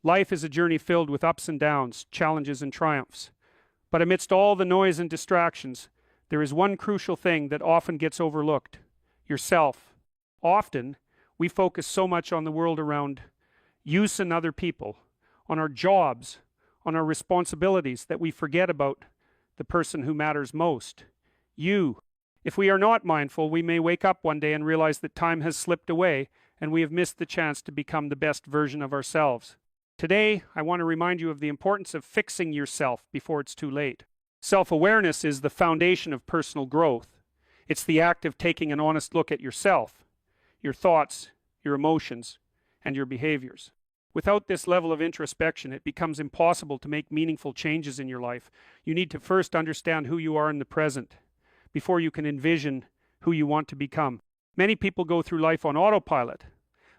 Life is a journey filled with ups and downs, challenges and triumphs. But amidst all the noise and distractions, there is one crucial thing that often gets overlooked: yourself. Often, we focus so much on the world around use and other people, on our jobs, on our responsibilities, that we forget about the person who matters most, you. If we are not mindful, we may wake up one day and realize that time has slipped away and we have missed the chance to become the best version of ourselves. Today, I want to remind you of the importance of fixing yourself before it's too late. Self-awareness is the foundation of personal growth. It's the act of taking an honest look at yourself, your thoughts, your emotions, and your behaviors. Without this level of introspection, it becomes impossible to make meaningful changes in your life. You need to first understand who you are in the present before you can envision who you want to become. Many people go through life on autopilot,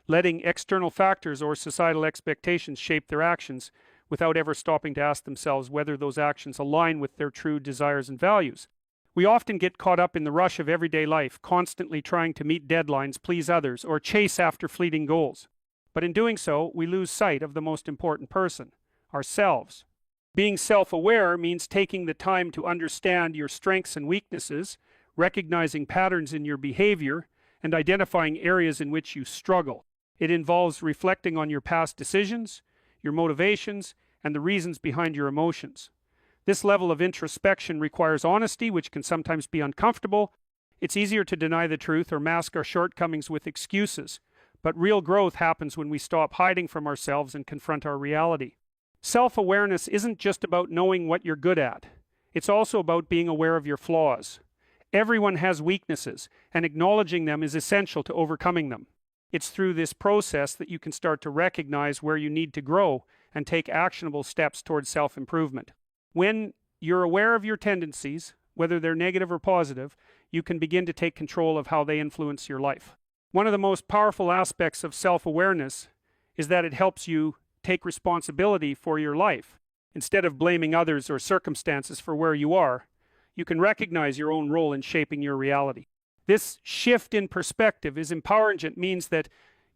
letting external factors or societal expectations shape their actions without ever stopping to ask themselves whether those actions align with their true desires and values. We often get caught up in the rush of everyday life, constantly trying to meet deadlines, please others, or chase after fleeting goals. But in doing so, we lose sight of the most important person, ourselves. Being self-aware means taking the time to understand your strengths and weaknesses, recognizing patterns in your behavior, and identifying areas in which you struggle. It involves reflecting on your past decisions, your motivations, and the reasons behind your emotions. This level of introspection requires honesty, which can sometimes be uncomfortable. It's easier to deny the truth or mask our shortcomings with excuses. But real growth happens when we stop hiding from ourselves and confront our reality. Self-awareness isn't just about knowing what you're good at. It's also about being aware of your flaws. Everyone has weaknesses, and acknowledging them is essential to overcoming them. It's through this process that you can start to recognize where you need to grow and take actionable steps towards self-improvement. When you're aware of your tendencies, whether they're negative or positive, you can begin to take control of how they influence your life. One of the most powerful aspects of self-awareness is that it helps you take responsibility for your life. Instead of blaming others or circumstances for where you are, you can recognize your own role in shaping your reality. This shift in perspective is empowering. It means that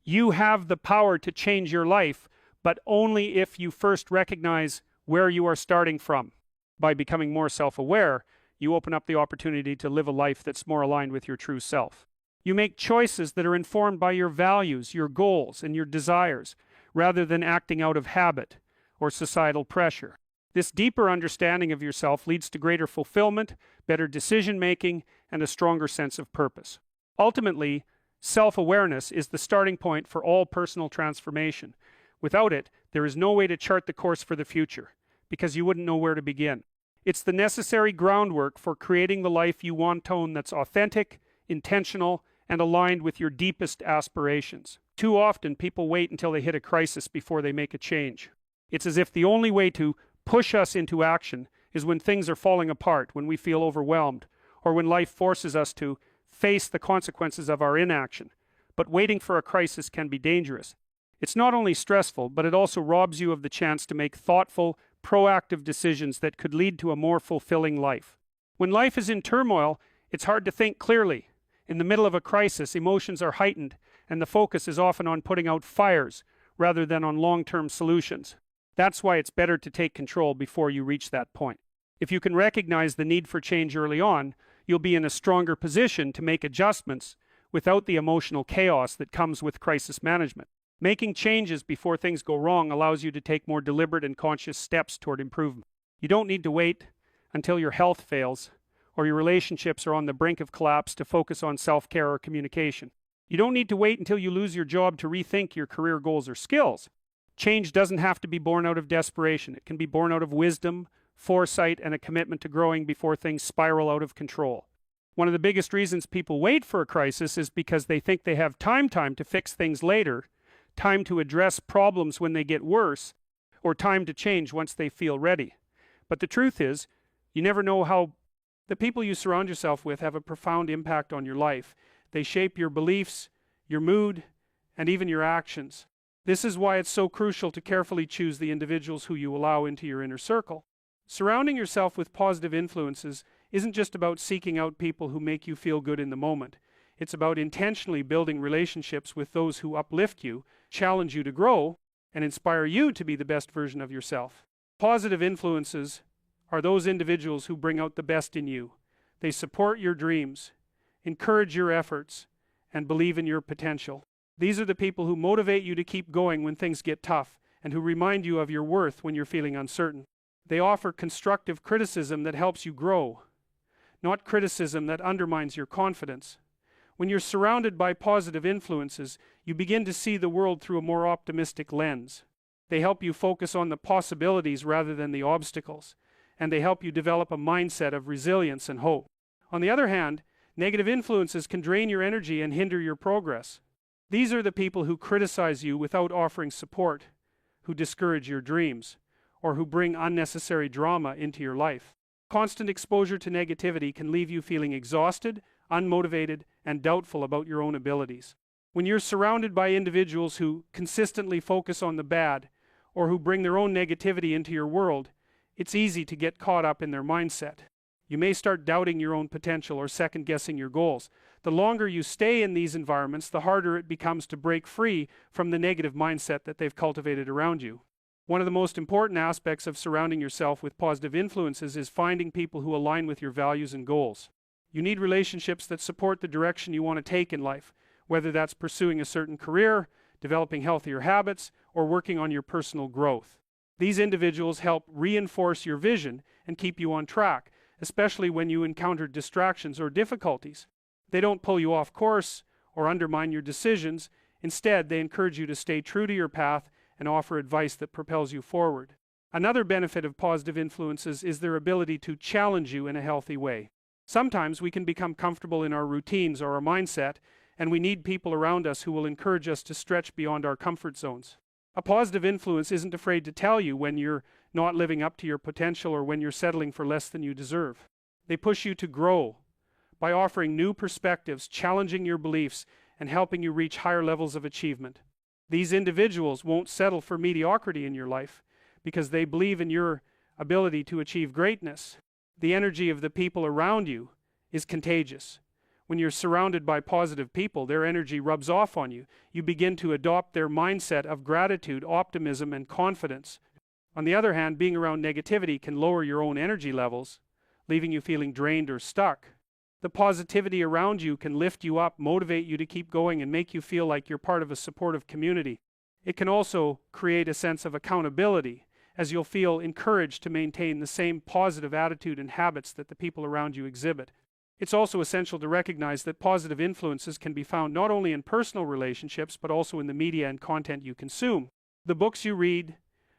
you have the power to change your life, but only if you first recognize where you are starting from. By becoming more self-aware, you open up the opportunity to live a life that's more aligned with your true self. You make choices that are informed by your values, your goals, and your desires, rather than acting out of habit or societal pressure. This deeper understanding of yourself leads to greater fulfillment, better decision-making, and a stronger sense of purpose. Ultimately, self-awareness is the starting point for all personal transformation. Without it, there is no way to chart the course for the future, because you wouldn't know where to begin. It's the necessary groundwork for creating the life you want to own that's authentic, intentional, and aligned with your deepest aspirations. Too often, people wait until they hit a crisis before they make a change. It's as if the only way to push us into action is when things are falling apart, when we feel overwhelmed, or when life forces us to face the consequences of our inaction. But waiting for a crisis can be dangerous. It's not only stressful, but it also robs you of the chance to make thoughtful, proactive decisions that could lead to a more fulfilling life. When life is in turmoil, it's hard to think clearly. In the middle of a crisis, emotions are heightened, and the focus is often on putting out fires rather than on long-term solutions. That's why it's better to take control before you reach that point. If you can recognize the need for change early on, you'll be in a stronger position to make adjustments without the emotional chaos that comes with crisis management. Making changes before things go wrong allows you to take more deliberate and conscious steps toward improvement. You don't need to wait until your health fails or your relationships are on the brink of collapse to focus on self-care or communication. You don't need to wait until you lose your job to rethink your career goals or skills. Change doesn't have to be born out of desperation. It can be born out of wisdom, foresight, and a commitment to growing before things spiral out of control. One of the biggest reasons people wait for a crisis is because they think they have time to fix things later, time to address problems when they get worse, or time to change once they feel ready. But the truth is, you never know how the people you surround yourself with have a profound impact on your life. They shape your beliefs, your mood, and even your actions. This is why it's so crucial to carefully choose the individuals who you allow into your inner circle. Surrounding yourself with positive influences isn't just about seeking out people who make you feel good in the moment. It's about intentionally building relationships with those who uplift you, challenge you to grow, and inspire you to be the best version of yourself. Positive influences are those individuals who bring out the best in you. They support your dreams, encourage your efforts, and believe in your potential. These are the people who motivate you to keep going when things get tough, and who remind you of your worth when you're feeling uncertain. They offer constructive criticism that helps you grow, not criticism that undermines your confidence. When you're surrounded by positive influences, you begin to see the world through a more optimistic lens. They help you focus on the possibilities rather than the obstacles, and they help you develop a mindset of resilience and hope. On the other hand, negative influences can drain your energy and hinder your progress. These are the people who criticize you without offering support, who discourage your dreams, or who bring unnecessary drama into your life. Constant exposure to negativity can leave you feeling exhausted, unmotivated, and doubtful about your own abilities. When you're surrounded by individuals who consistently focus on the bad, or who bring their own negativity into your world, it's easy to get caught up in their mindset. You may start doubting your own potential or second-guessing your goals. The longer you stay in these environments, the harder it becomes to break free from the negative mindset that they've cultivated around you. One of the most important aspects of surrounding yourself with positive influences is finding people who align with your values and goals. You need relationships that support the direction you want to take in life, whether that's pursuing a certain career, developing healthier habits, or working on your personal growth. These individuals help reinforce your vision and keep you on track, especially when you encounter distractions or difficulties. They don't pull you off course or undermine your decisions. Instead, they encourage you to stay true to your path and offer advice that propels you forward. Another benefit of positive influences is their ability to challenge you in a healthy way. Sometimes we can become comfortable in our routines or our mindset, and we need people around us who will encourage us to stretch beyond our comfort zones. A positive influence isn't afraid to tell you when you're not living up to your potential or when you're settling for less than you deserve. They push you to grow by offering new perspectives, challenging your beliefs, and helping you reach higher levels of achievement. These individuals won't settle for mediocrity in your life because they believe in your ability to achieve greatness. The energy of the people around you is contagious. When you're surrounded by positive people, their energy rubs off on you. You begin to adopt their mindset of gratitude, optimism, and confidence. On the other hand, being around negativity can lower your own energy levels, leaving you feeling drained or stuck. The positivity around you can lift you up, motivate you to keep going, and make you feel like you're part of a supportive community. It can also create a sense of accountability, as you'll feel encouraged to maintain the same positive attitude and habits that the people around you exhibit. It's also essential to recognize that positive influences can be found not only in personal relationships, but also in the media and content you consume. The books you read,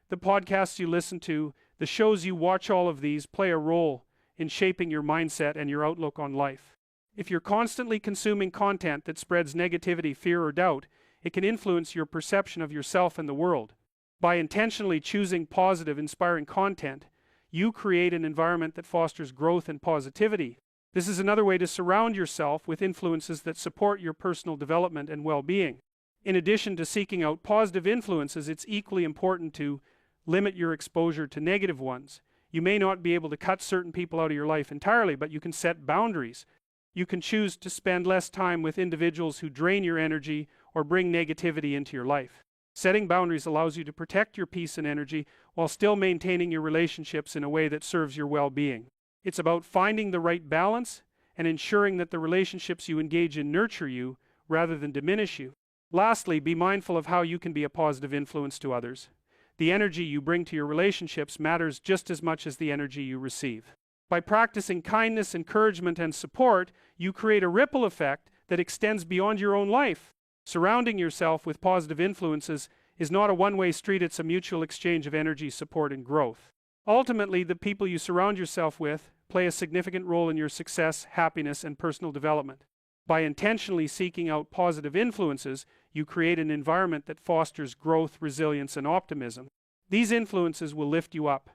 the podcasts you listen to, the shows you watch, all of these play a role in shaping your mindset and your outlook on life. If you're constantly consuming content that spreads negativity, fear, or doubt, it can influence your perception of yourself and the world. By intentionally choosing positive, inspiring content, you create an environment that fosters growth and positivity. This is another way to surround yourself with influences that support your personal development and well-being. In addition to seeking out positive influences, it's equally important to limit your exposure to negative ones. You may not be able to cut certain people out of your life entirely, but you can set boundaries. You can choose to spend less time with individuals who drain your energy or bring negativity into your life. Setting boundaries allows you to protect your peace and energy while still maintaining your relationships in a way that serves your well-being. It's about finding the right balance and ensuring that the relationships you engage in nurture you rather than diminish you. Lastly, be mindful of how you can be a positive influence to others. The energy you bring to your relationships matters just as much as the energy you receive. By practicing kindness, encouragement, and support, you create a ripple effect that extends beyond your own life. Surrounding yourself with positive influences is not a one-way street, it's a mutual exchange of energy, support, and growth. Ultimately, the people you surround yourself with play a significant role in your success, happiness, and personal development. By intentionally seeking out positive influences, you create an environment that fosters growth, resilience, and optimism. These influences will lift you up,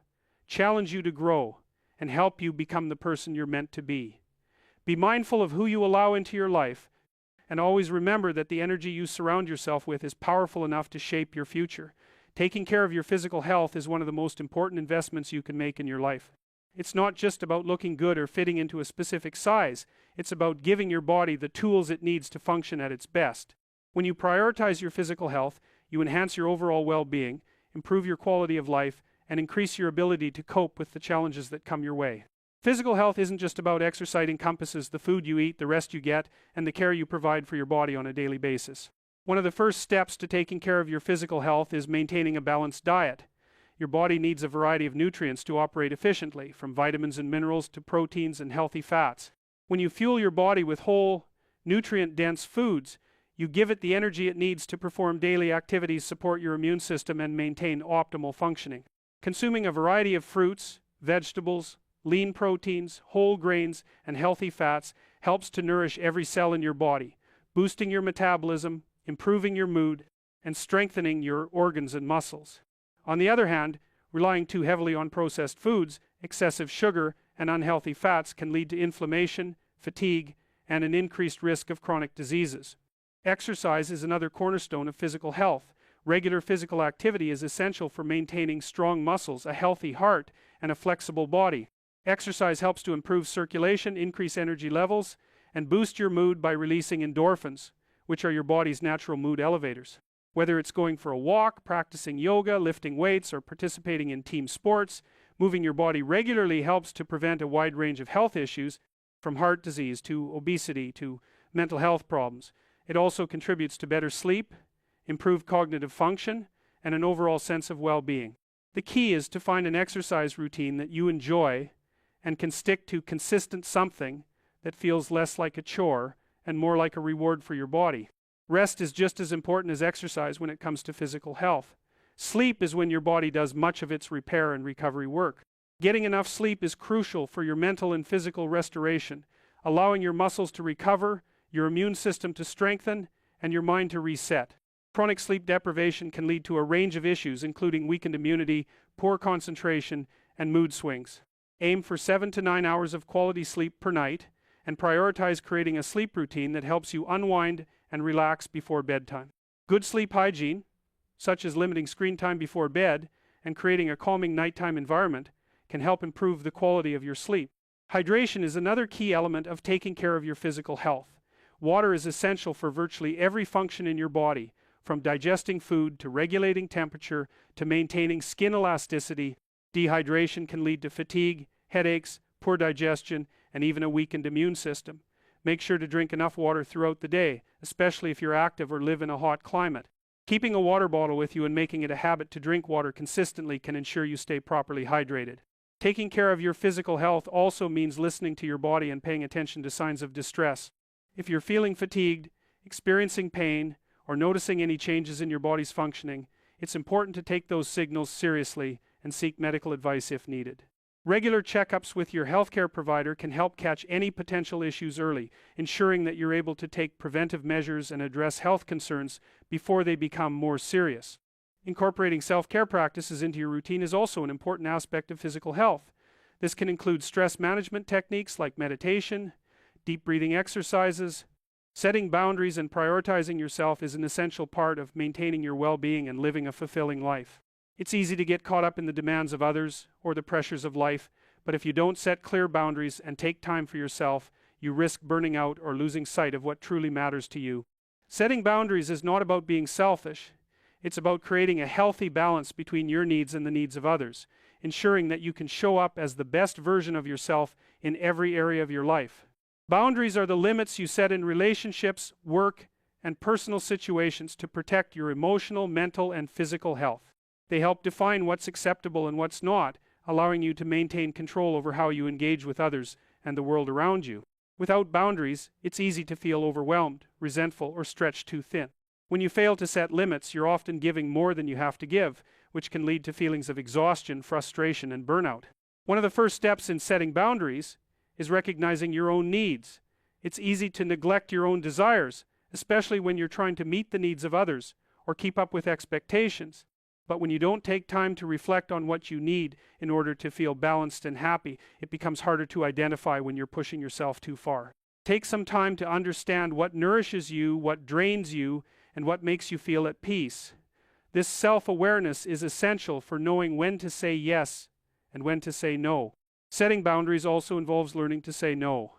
challenge you to grow, and help you become the person you're meant to be. Be mindful of who you allow into your life, and always remember that the energy you surround yourself with is powerful enough to shape your future. Taking care of your physical health is one of the most important investments you can make in your life. It's not just about looking good or fitting into a specific size. It's about giving your body the tools it needs to function at its best. When you prioritize your physical health, you enhance your overall well-being, improve your quality of life, and increase your ability to cope with the challenges that come your way. Physical health isn't just about exercise. It encompasses the food you eat, the rest you get, and the care you provide for your body on a daily basis. One of the first steps to taking care of your physical health is maintaining a balanced diet. Your body needs a variety of nutrients to operate efficiently, from vitamins and minerals to proteins and healthy fats. When you fuel your body with whole, nutrient-dense foods, you give it the energy it needs to perform daily activities, support your immune system, and maintain optimal functioning. Consuming a variety of fruits, vegetables, lean proteins, whole grains, and healthy fats helps to nourish every cell in your body, boosting your metabolism, improving your mood, and strengthening your organs and muscles. On the other hand, relying too heavily on processed foods, excessive sugar, and unhealthy fats can lead to inflammation, fatigue, and an increased risk of chronic diseases. Exercise is another cornerstone of physical health. Regular physical activity is essential for maintaining strong muscles, a healthy heart, and a flexible body. Exercise helps to improve circulation, increase energy levels, and boost your mood by releasing endorphins, which are your body's natural mood elevators. Whether it's going for a walk, practicing yoga, lifting weights, or participating in team sports, moving your body regularly helps to prevent a wide range of health issues, from heart disease to obesity to mental health problems. It also contributes to better sleep, improved cognitive function, and an overall sense of well-being. The key is to find an exercise routine that you enjoy and can stick to consistent, something that feels less like a chore and more like a reward for your body. Rest is just as important as exercise when it comes to physical health. Sleep is when your body does much of its repair and recovery work. Getting enough sleep is crucial for your mental and physical restoration, allowing your muscles to recover, your immune system to strengthen, and your mind to reset. Chronic sleep deprivation can lead to a range of issues, including weakened immunity, poor concentration, and mood swings. Aim for 7 to 9 hours of quality sleep per night, and prioritize creating a sleep routine that helps you unwind and relax before bedtime. Good sleep hygiene, such as limiting screen time before bed and creating a calming nighttime environment, can help improve the quality of your sleep. Hydration is another key element of taking care of your physical health. Water is essential for virtually every function in your body, from digesting food to regulating temperature to maintaining skin elasticity. Dehydration can lead to fatigue, headaches, poor digestion, and even a weakened immune system. Make sure to drink enough water throughout the day, especially if you're active or live in a hot climate. Keeping a water bottle with you and making it a habit to drink water consistently can ensure you stay properly hydrated. Taking care of your physical health also means listening to your body and paying attention to signs of distress. If you're feeling fatigued, experiencing pain, or noticing any changes in your body's functioning, it's important to take those signals seriously and seek medical advice if needed. Regular checkups with your healthcare provider can help catch any potential issues early, ensuring that you're able to take preventive measures and address health concerns before they become more serious. Incorporating self-care practices into your routine is also an important aspect of physical health. This can include stress management techniques like meditation, deep breathing exercises. Setting boundaries and prioritizing yourself is an essential part of maintaining your well-being and living a fulfilling life. It's easy to get caught up in the demands of others or the pressures of life, but if you don't set clear boundaries and take time for yourself, you risk burning out or losing sight of what truly matters to you. Setting boundaries is not about being selfish. It's about creating a healthy balance between your needs and the needs of others, ensuring that you can show up as the best version of yourself in every area of your life. Boundaries are the limits you set in relationships, work, and personal situations to protect your emotional, mental, and physical health. They help define what's acceptable and what's not, allowing you to maintain control over how you engage with others and the world around you. Without boundaries, it's easy to feel overwhelmed, resentful, or stretched too thin. When you fail to set limits, you're often giving more than you have to give, which can lead to feelings of exhaustion, frustration, and burnout. One of the first steps in setting boundaries is recognizing your own needs. It's easy to neglect your own desires, especially when you're trying to meet the needs of others or keep up with expectations. But when you don't take time to reflect on what you need in order to feel balanced and happy, it becomes harder to identify when you're pushing yourself too far. Take some time to understand what nourishes you, what drains you, and what makes you feel at peace. This self-awareness is essential for knowing when to say yes and when to say no. Setting boundaries also involves learning to say no.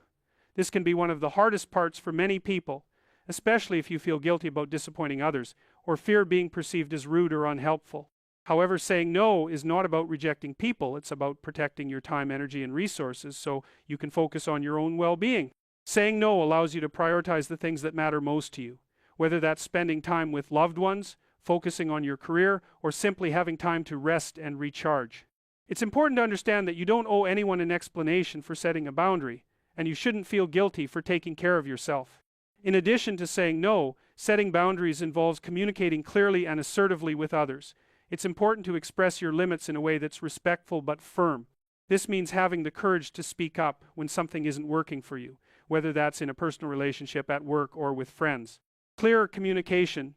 This can be one of the hardest parts for many people, especially if you feel guilty about disappointing others or fear being perceived as rude or unhelpful. However, saying no is not about rejecting people, it's about protecting your time, energy, and resources so you can focus on your own well-being. Saying no allows you to prioritize the things that matter most to you, whether that's spending time with loved ones, focusing on your career, or simply having time to rest and recharge. It's important to understand that you don't owe anyone an explanation for setting a boundary, and you shouldn't feel guilty for taking care of yourself. In addition to saying no, setting boundaries involves communicating clearly and assertively with others. It's important to express your limits in a way that's respectful but firm. This means having the courage to speak up when something isn't working for you, whether that's in a personal relationship, at work, or with friends. Clear communication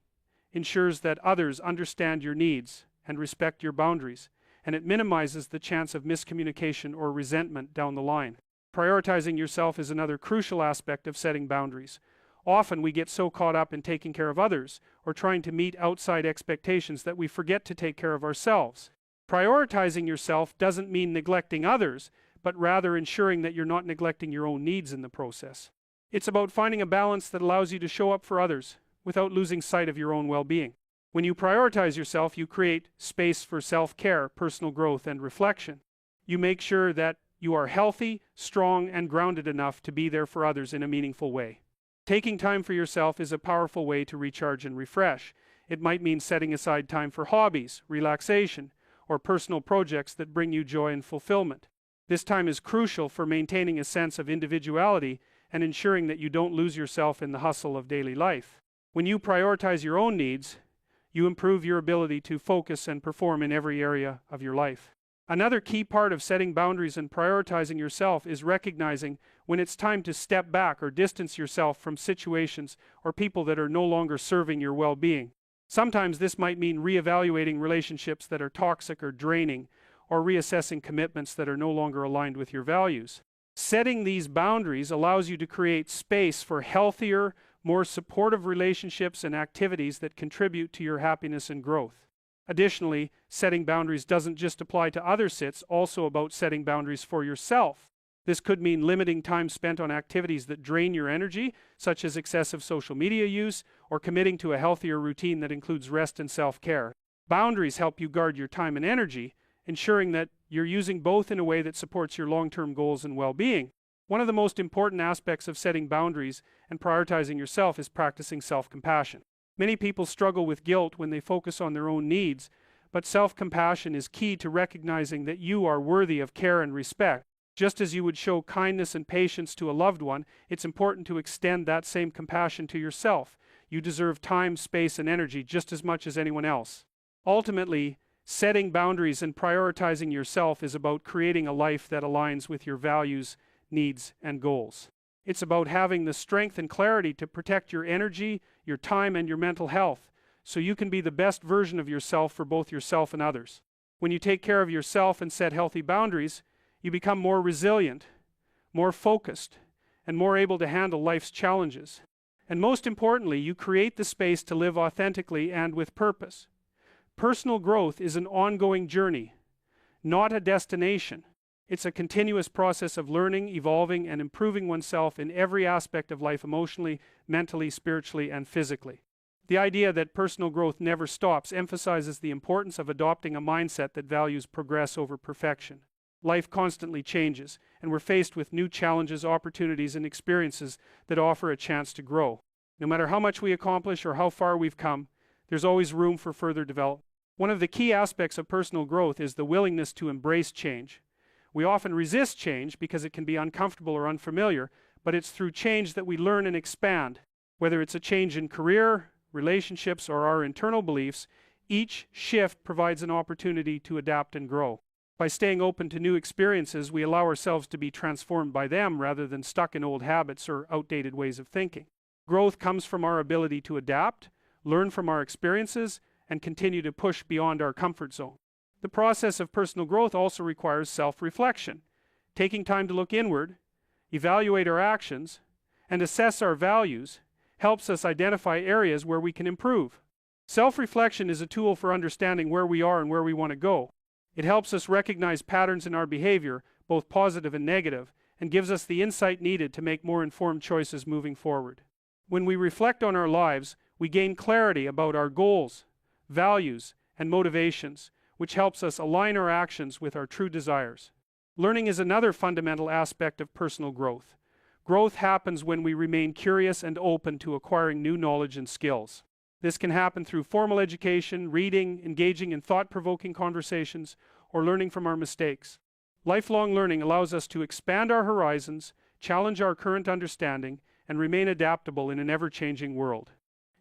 ensures that others understand your needs and respect your boundaries, and it minimizes the chance of miscommunication or resentment down the line. Prioritizing yourself is another crucial aspect of setting boundaries. Often we get so caught up in taking care of others or trying to meet outside expectations that we forget to take care of ourselves. Prioritizing yourself doesn't mean neglecting others, but rather ensuring that you're not neglecting your own needs in the process. It's about finding a balance that allows you to show up for others without losing sight of your own well-being. When you prioritize yourself, you create space for self-care, personal growth, and reflection. You make sure that you are healthy, strong, and grounded enough to be there for others in a meaningful way. Taking time for yourself is a powerful way to recharge and refresh. It might mean setting aside time for hobbies, relaxation, or personal projects that bring you joy and fulfillment. This time is crucial for maintaining a sense of individuality and ensuring that you don't lose yourself in the hustle of daily life. When you prioritize your own needs, you improve your ability to focus and perform in every area of your life. Another key part of setting boundaries and prioritizing yourself is recognizing when it's time to step back or distance yourself from situations or people that are no longer serving your well-being. Sometimes this might mean reevaluating relationships that are toxic or draining, or reassessing commitments that are no longer aligned with your values. Setting these boundaries allows you to create space for healthier, more supportive relationships and activities that contribute to your happiness and growth. Additionally, setting boundaries doesn't just apply to others, it's also about setting boundaries for yourself. This could mean limiting time spent on activities that drain your energy, such as excessive social media use, or committing to a healthier routine that includes rest and self-care. Boundaries help you guard your time and energy, ensuring that you're using both in a way that supports your long-term goals and well-being. One of the most important aspects of setting boundaries and prioritizing yourself is practicing self-compassion. Many people struggle with guilt when they focus on their own needs, but self-compassion is key to recognizing that you are worthy of care and respect. Just as you would show kindness and patience to a loved one, it's important to extend that same compassion to yourself. You deserve time, space, and energy just as much as anyone else. Ultimately, setting boundaries and prioritizing yourself is about creating a life that aligns with your values, needs, and goals. It's about having the strength and clarity to protect your energy, your time, and your mental health, so you can be the best version of yourself for both yourself and others. When you take care of yourself and set healthy boundaries, you become more resilient, more focused, and more able to handle life's challenges. And most importantly, you create the space to live authentically and with purpose. Personal growth is an ongoing journey, not a destination. It's a continuous process of learning, evolving, and improving oneself in every aspect of life, emotionally, mentally, spiritually, and physically. The idea that personal growth never stops emphasizes the importance of adopting a mindset that values progress over perfection. Life constantly changes, and we're faced with new challenges, opportunities, and experiences that offer a chance to grow. No matter how much we accomplish or how far we've come, there's always room for further development. One of the key aspects of personal growth is the willingness to embrace change. We often resist change because it can be uncomfortable or unfamiliar, but it's through change that we learn and expand. Whether it's a change in career, relationships, or our internal beliefs, each shift provides an opportunity to adapt and grow. By staying open to new experiences, we allow ourselves to be transformed by them rather than stuck in old habits or outdated ways of thinking. Growth comes from our ability to adapt, learn from our experiences, and continue to push beyond our comfort zone. The process of personal growth also requires self-reflection. Taking time to look inward, evaluate our actions, and assess our values helps us identify areas where we can improve. Self-reflection is a tool for understanding where we are and where we want to go. It helps us recognize patterns in our behavior, both positive and negative, and gives us the insight needed to make more informed choices moving forward. When we reflect on our lives, We gain clarity about our goals, values, and motivations, which helps us align our actions with our true desires. Learning is another fundamental aspect of personal growth. Growth happens when we remain curious and open to acquiring new knowledge and skills. This can happen through formal education, reading, engaging in thought-provoking conversations, or learning from our mistakes. Lifelong learning allows us to expand our horizons, challenge our current understanding, and remain adaptable in an ever-changing world.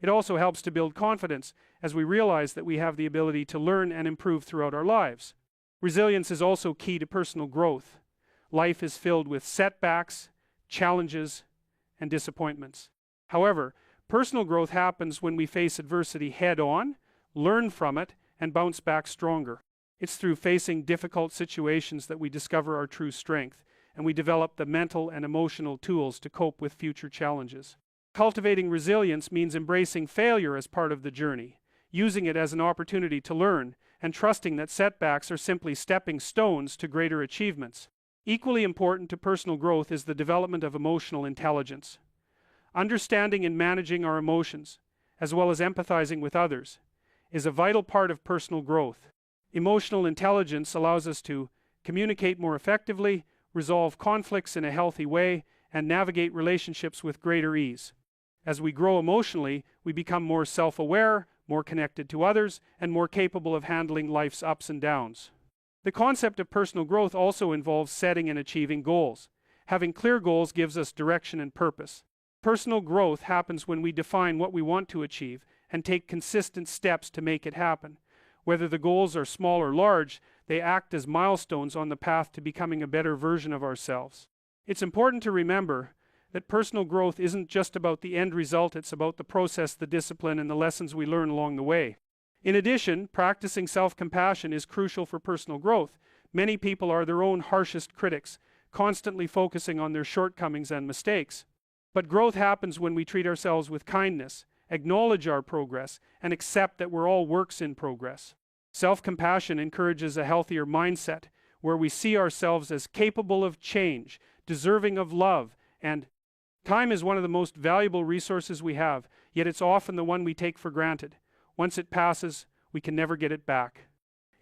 It also helps to build confidence as we realize that we have the ability to learn and improve throughout our lives. Resilience is also key to personal growth. Life is filled with setbacks, challenges, and disappointments. However, personal growth happens when we face adversity head-on, learn from it, and bounce back stronger. It's through facing difficult situations that we discover our true strength, and we develop the mental and emotional tools to cope with future challenges. Cultivating resilience means embracing failure as part of the journey, using it as an opportunity to learn, and trusting that setbacks are simply stepping stones to greater achievements. Equally important to personal growth is the development of emotional intelligence. Understanding and managing our emotions, as well as empathizing with others, is a vital part of personal growth. Emotional intelligence allows us to communicate more effectively, resolve conflicts in a healthy way, and navigate relationships with greater ease. As we grow emotionally, we become more self-aware, more connected to others, and more capable of handling life's ups and downs. The concept of personal growth also involves setting and achieving goals. Having clear goals gives us direction and purpose. Personal growth happens when we define what we want to achieve and take consistent steps to make it happen. Whether the goals are small or large, they act as milestones on the path to becoming a better version of ourselves. It's important to remember that personal growth isn't just about the end result, it's about the process, the discipline, and the lessons we learn along the way. In addition, practicing self-compassion is crucial for personal growth. Many people are their own harshest critics, constantly focusing on their shortcomings and mistakes. But growth happens when we treat ourselves with kindness, acknowledge our progress, and accept that we're all works in progress. Self-compassion encourages a healthier mindset, where we see ourselves as capable of change, deserving of love, and time is one of the most valuable resources we have, yet it's often the one we take for granted. Once it passes, we can never get it back.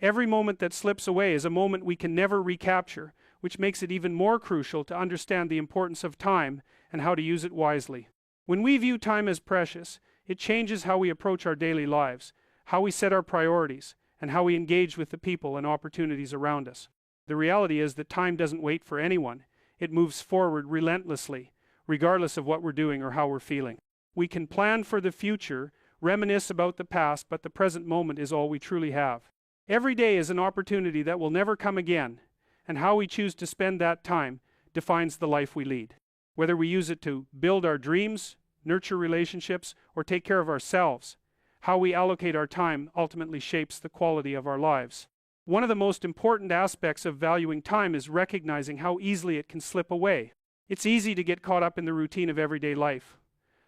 Every moment that slips away is a moment we can never recapture, which makes it even more crucial to understand the importance of time and how to use it wisely. When we view time as precious, it changes how we approach our daily lives, how we set our priorities, and how we engage with the people and opportunities around us. The reality is that time doesn't wait for anyone. It moves forward relentlessly, regardless of what we're doing or how we're feeling. We can plan for the future, reminisce about the past, but the present moment is all we truly have. Every day is an opportunity that will never come again, and how we choose to spend that time defines the life we lead. Whether we use it to build our dreams, nurture relationships, or take care of ourselves, how we allocate our time ultimately shapes the quality of our lives. One of the most important aspects of valuing time is recognizing how easily it can slip away. It's easy to get caught up in the routine of everyday life,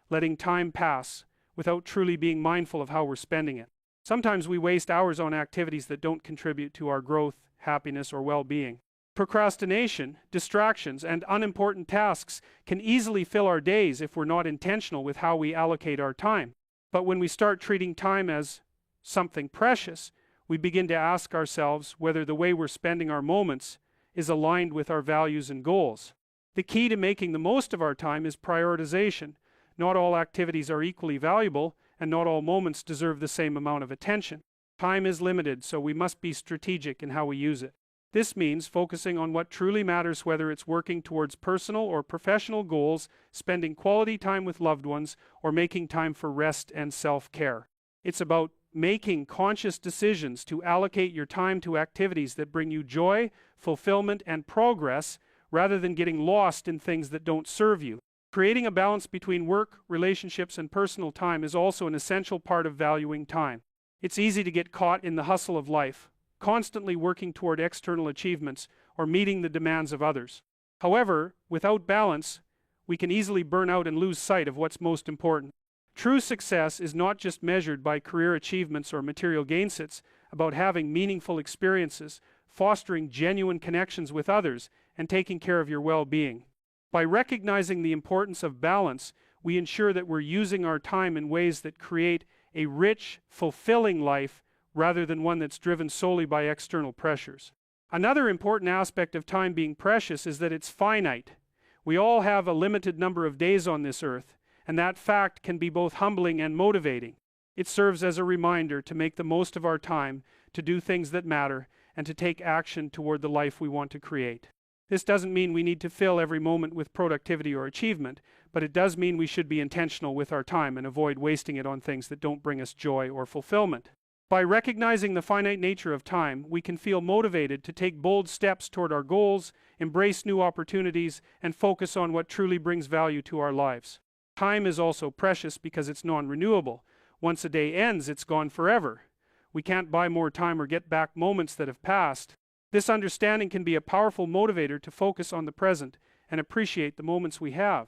letting time pass without truly being mindful of how we're spending it. Sometimes we waste hours on activities that don't contribute to our growth, happiness, or well-being. Procrastination, distractions, and unimportant tasks can easily fill our days if we're not intentional with how we allocate our time. But when we start treating time as something precious, we begin to ask ourselves whether the way we're spending our moments is aligned with our values and goals. The key to making the most of our time is prioritization. Not all activities are equally valuable, and not all moments deserve the same amount of attention. Time is limited, so we must be strategic in how we use it. This means focusing on what truly matters, whether it's working towards personal or professional goals, spending quality time with loved ones, or making time for rest and self-care. It's about making conscious decisions to allocate your time to activities that bring you joy, fulfillment, and progress, rather than getting lost in things that don't serve you. Creating a balance between work, relationships, and personal time is also an essential part of valuing time. It's easy to get caught in the hustle of life, constantly working toward external achievements or meeting the demands of others. However, without balance, we can easily burn out and lose sight of what's most important. True success is not just measured by career achievements or material gains. It's about having meaningful experiences, fostering genuine connections with others, and taking care of your well-being. By recognizing the importance of balance, we ensure that we're using our time in ways that create a rich, fulfilling life rather than one that's driven solely by external pressures. Another important aspect of time being precious is that it's finite. We all have a limited number of days on this earth, and that fact can be both humbling and motivating. It serves as a reminder to make the most of our time, to do things that matter, and to take action toward the life we want to create. This doesn't mean we need to fill every moment with productivity or achievement, but it does mean we should be intentional with our time and avoid wasting it on things that don't bring us joy or fulfillment. By recognizing the finite nature of time, we can feel motivated to take bold steps toward our goals, embrace new opportunities, and focus on what truly brings value to our lives. Time is also precious because it's non-renewable. Once a day ends, it's gone forever. We can't buy more time or get back moments that have passed. This understanding can be a powerful motivator to focus on the present and appreciate the moments we have.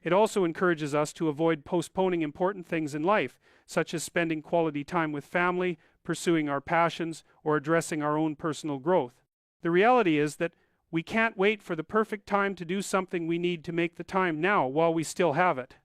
It also encourages us to avoid postponing important things in life, such as spending quality time with family, pursuing our passions, or addressing our own personal growth. The reality is that we can't wait for the perfect time to do something. We need to make the time now while we still have it.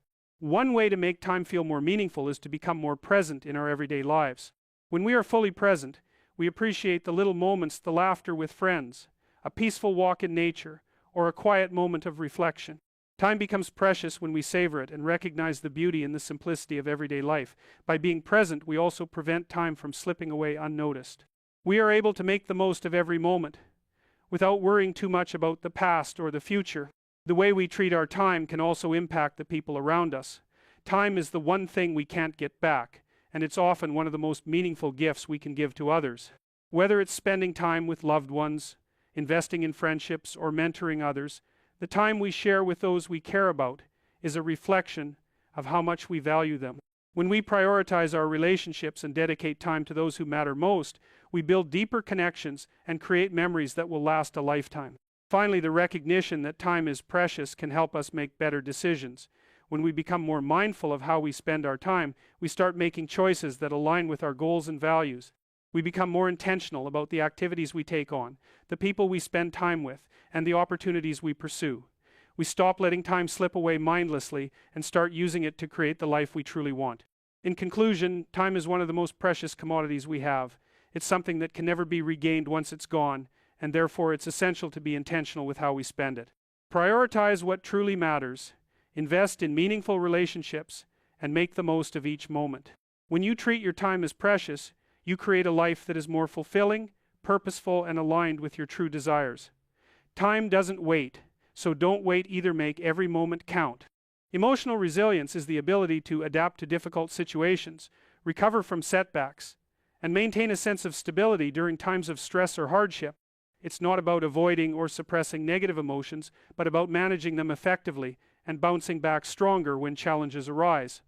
One way to make time feel more meaningful is to become more present in our everyday lives. When we are fully present, we appreciate the little moments, the laughter with friends, a peaceful walk in nature, or a quiet moment of reflection. Time becomes precious when we savor it and recognize the beauty and the simplicity of everyday life. By being present, we also prevent time from slipping away unnoticed. We are able to make the most of every moment without worrying too much about the past or the future. The way we treat our time can also impact the people around us. Time is the one thing we can't get back, and it's often one of the most meaningful gifts we can give to others. Whether it's spending time with loved ones, investing in friendships, or mentoring others, the time we share with those we care about is a reflection of how much we value them. When we prioritize our relationships and dedicate time to those who matter most, we build deeper connections and create memories that will last a lifetime. Finally, the recognition that time is precious can help us make better decisions. When we become more mindful of how we spend our time, we start making choices that align with our goals and values. We become more intentional about the activities we take on, the people we spend time with, and the opportunities we pursue. We stop letting time slip away mindlessly and start using it to create the life we truly want. In conclusion, time is one of the most precious commodities we have. It's something that can never be regained once it's gone, and therefore it's essential to be intentional with how we spend it. Prioritize what truly matters, invest in meaningful relationships, and make the most of each moment. When you treat your time as precious, you create a life that is more fulfilling, purposeful, and aligned with your true desires. Time doesn't wait, so don't wait either. Make every moment count. Emotional resilience is the ability to adapt to difficult situations, recover from setbacks, and maintain a sense of stability during times of stress or hardship. It's not about avoiding or suppressing negative emotions, but about managing them effectively and bouncing back stronger when challenges arise.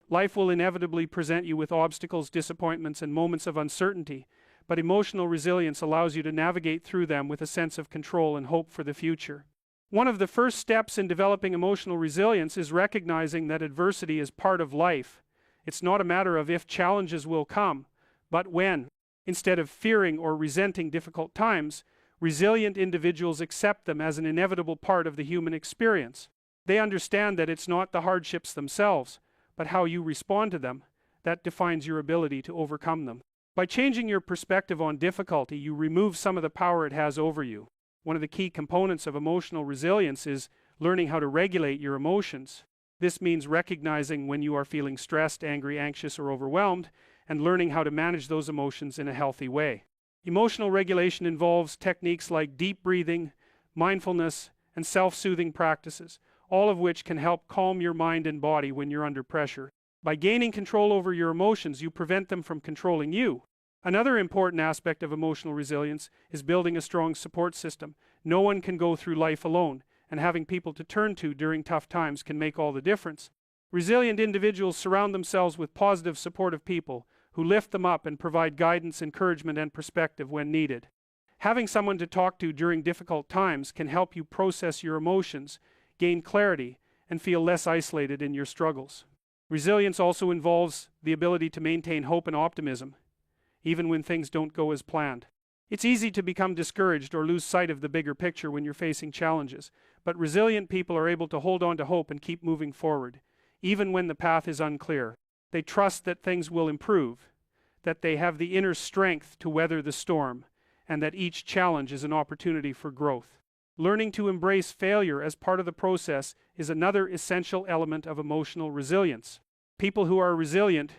Life will inevitably present you with obstacles, disappointments, and moments of uncertainty, but emotional resilience allows you to navigate through them with a sense of control and hope for the future. One of the first steps in developing emotional resilience is recognizing that adversity is part of life. It's not a matter of if challenges will come, but when. Instead of fearing or resenting difficult times, resilient individuals accept them as an inevitable part of the human experience. They understand that it's not the hardships themselves, but how you respond to them, that defines your ability to overcome them. By changing your perspective on difficulty, you remove some of the power it has over you. One of the key components of emotional resilience is learning how to regulate your emotions. This means recognizing when you are feeling stressed, angry, anxious, or overwhelmed, and learning how to manage those emotions in a healthy way. Emotional regulation involves techniques like deep breathing, mindfulness, and self-soothing practices, all of which can help calm your mind and body when you're under pressure. By gaining control over your emotions, you prevent them from controlling you. Another important aspect of emotional resilience is building a strong support system. No one can go through life alone, and having people to turn to during tough times can make all the difference. Resilient individuals surround themselves with positive, supportive people who lift them up and provide guidance, encouragement, and perspective when needed. Having someone to talk to during difficult times can help you process your emotions, gain clarity, and feel less isolated in your struggles. Resilience also involves the ability to maintain hope and optimism, even when things don't go as planned. It's easy to become discouraged or lose sight of the bigger picture when you're facing challenges, but resilient people are able to hold on to hope and keep moving forward. even when the path is unclear. They trust that things will improve, that they have the inner strength to weather the storm, and that each challenge is an opportunity for growth. Learning to embrace failure as part of the process is another essential element of emotional resilience. People who are resilient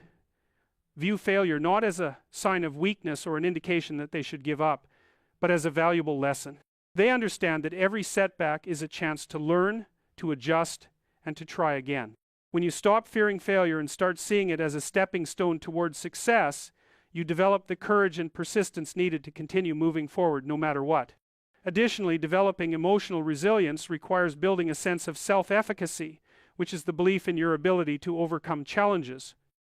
view failure not as a sign of weakness or an indication that they should give up, but as a valuable lesson. They understand that every setback is a chance to learn, to adjust, and to try again. When you stop fearing failure and start seeing it as a stepping stone towards success, you develop the courage and persistence needed to continue moving forward no matter what. Additionally, developing emotional resilience requires building a sense of self-efficacy, which is the belief in your ability to overcome challenges.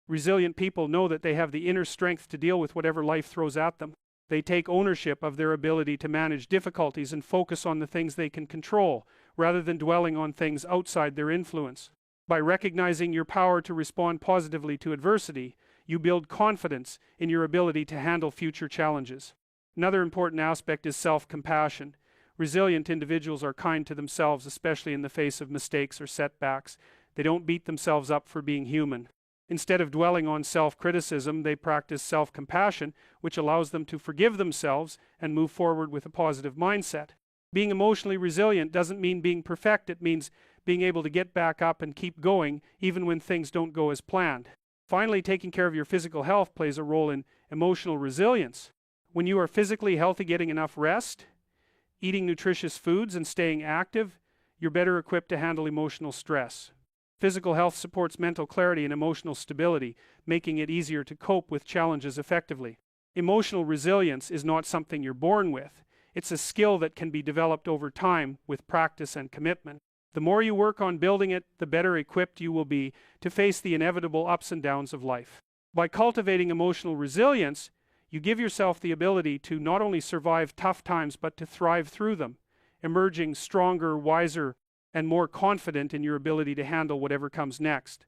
Resilient people know that they have the inner strength to deal with whatever life throws at them. They take ownership of their ability to manage difficulties and focus on the things they can control, rather than dwelling on things outside their influence. By recognizing your power to respond positively to adversity, you build confidence in your ability to handle future challenges. Another important aspect is self-compassion. Resilient individuals are kind to themselves, especially in the face of mistakes or setbacks. They don't beat themselves up for being human. Instead of dwelling on self-criticism, they practice self-compassion, which allows them to forgive themselves and move forward with a positive mindset. Being emotionally resilient doesn't mean being perfect. It means being able to get back up and keep going, even when things don't go as planned. Finally, taking care of your physical health plays a role in emotional resilience. When you are physically healthy, getting enough rest, eating nutritious foods, and staying active, you're better equipped to handle emotional stress. Physical health supports mental clarity and emotional stability, making it easier to cope with challenges effectively. Emotional resilience is not something you're born with. It's a skill that can be developed over time with practice and commitment. The more you work on building it, the better equipped you will be to face the inevitable ups and downs of life. By cultivating emotional resilience, you give yourself the ability to not only survive tough times, but to thrive through them, emerging stronger, wiser, and more confident in your ability to handle whatever comes next.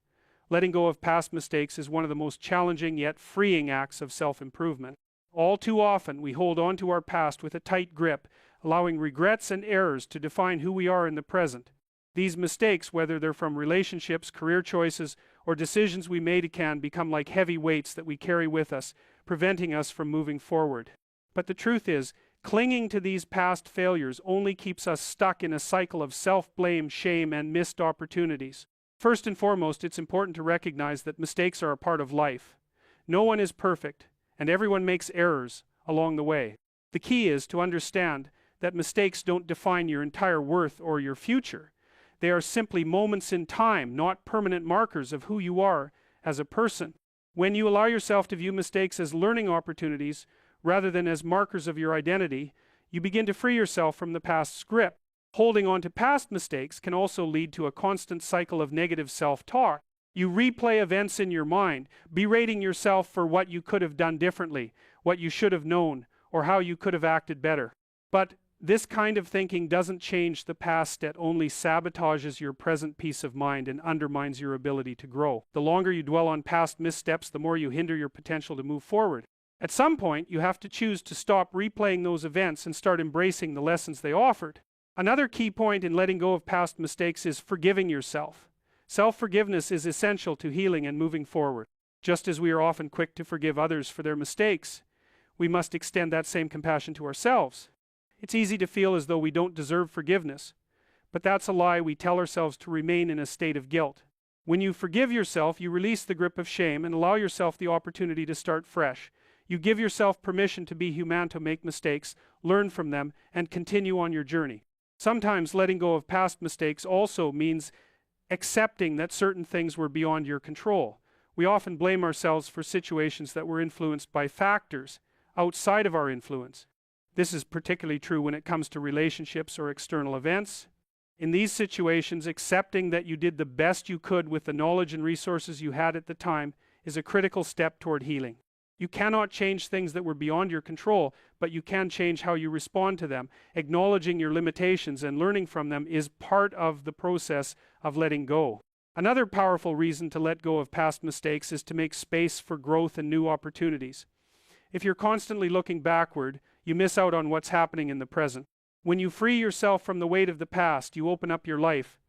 Letting go of past mistakes is one of the most challenging yet freeing acts of self-improvement. All too often, we hold on to our past with a tight grip, allowing regrets and errors to define who we are in the present. These mistakes, whether they're from relationships, career choices, or decisions we made, can become like heavy weights that we carry with us, preventing us from moving forward. But the truth is, clinging to these past failures only keeps us stuck in a cycle of self-blame, shame, and missed opportunities. First and foremost, it's important to recognize that mistakes are a part of life. No one is perfect, and everyone makes errors along the way. The key is to understand that mistakes don't define your entire worth or your future. They are simply moments in time, not permanent markers of who you are as a person. When you allow yourself to view mistakes as learning opportunities rather than as markers of your identity, you begin to free yourself from the past's grip. Holding on to past mistakes can also lead to a constant cycle of negative self-talk. You replay events in your mind, berating yourself for what you could have done differently, what you should have known, or how you could have acted better. But this kind of thinking doesn't change the past. It only sabotages your present peace of mind and undermines your ability to grow. The longer you dwell on past missteps, the more you hinder your potential to move forward. At some point, you have to choose to stop replaying those events and start embracing the lessons they offered. Another key point in letting go of past mistakes is forgiving yourself. Self-forgiveness is essential to healing and moving forward. Just as we are often quick to forgive others for their mistakes, we must extend that same compassion to ourselves. It's easy to feel as though we don't deserve forgiveness, but that's a lie we tell ourselves to remain in a state of guilt. When you forgive yourself, you release the grip of shame and allow yourself the opportunity to start fresh. You give yourself permission to be human, to make mistakes, learn from them, and continue on your journey. Sometimes letting go of past mistakes also means accepting that certain things were beyond your control. We often blame ourselves for situations that were influenced by factors outside of our influence. This is particularly true when it comes to relationships or external events. In these situations, accepting that you did the best you could with the knowledge and resources you had at the time is a critical step toward healing. You cannot change things that were beyond your control, but you can change how you respond to them. Acknowledging your limitations and learning from them is part of the process of letting go. Another powerful reason to let go of past mistakes is to make space for growth and new opportunities. If you're constantly looking backward, you miss out on what's happening in the present. When you free yourself from the weight of the past, you open up your life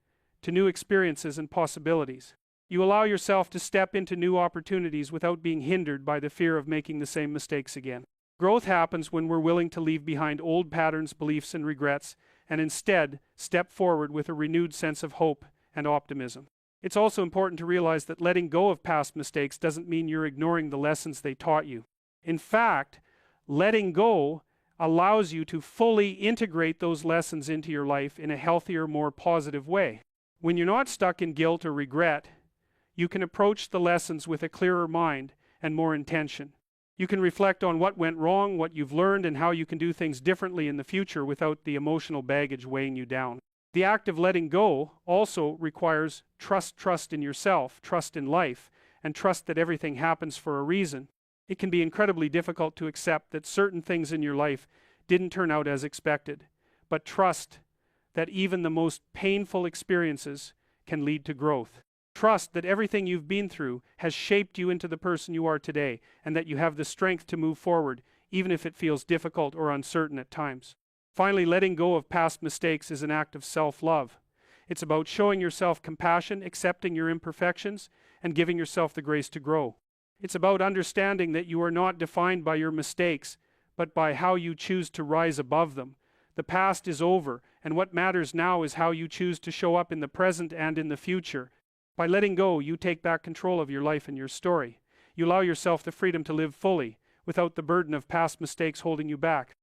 to new experiences and possibilities. You allow yourself to step into new opportunities without being hindered by the fear of making the same mistakes again. Growth happens when we're willing to leave behind old patterns, beliefs, and regrets, and instead step forward with a renewed sense of hope and optimism. It's also important to realize that letting go of past mistakes doesn't mean you're ignoring the lessons they taught you. In fact, letting go allows you to fully integrate those lessons into your life in a healthier, more positive way. When you're not stuck in guilt or regret, you can approach the lessons with a clearer mind and more intention. You can reflect on what went wrong, what you've learned, and how you can do things differently in the future without the emotional baggage weighing you down. The act of letting go also requires trust in yourself, trust in life, and trust that everything happens for a reason. It can be incredibly difficult to accept that certain things in your life didn't turn out as expected, but trust that even the most painful experiences can lead to growth. Trust that everything you've been through has shaped you into the person you are today, and that you have the strength to move forward, even if it feels difficult or uncertain at times. Finally, letting go of past mistakes is an act of self-love. It's about showing yourself compassion, accepting your imperfections, and giving yourself the grace to grow. It's about understanding that you are not defined by your mistakes, but by how you choose to rise above them. The past is over, and what matters now is how you choose to show up in the present and in the future. By letting go, you take back control of your life and your story. You allow yourself the freedom to live fully, without the burden of past mistakes holding you back.